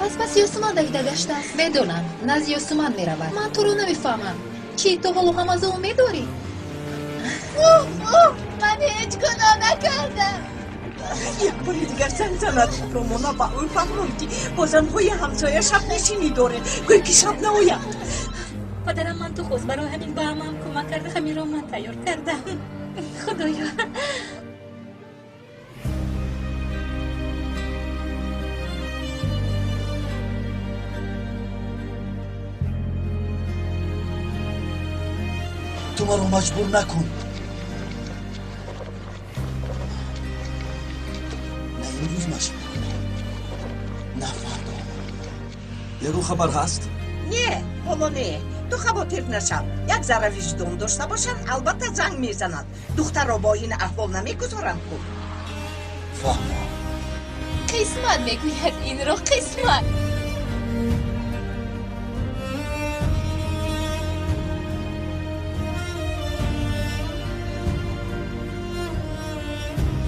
پس یاسمان دیده گشته است. میدونم نز یاسمان میرود. من تو رو نمیفهمم. چی تو حالا هم از او میداری؟ من هیچ گناه نکردم. یک باری دیگر زنزانت رومونا با او فهموندی بازم های همسایه شب نشینی داره گوی که شب نوید. پدرم من تو خوز برای همین با هم کمک کرده همین رو من تیار کردم. خدایا تو ما رو مجبور نکن. نه این روز مجبور نه فردا. یه خبر هست؟ نه حالا نه تو خباتر نشم. یک ذره وجدان داشته باشن البته زنگ میزنند. دختر را با این احوال نمیگذارم کن. فهمم. قسمت میگوید این رو قسمت.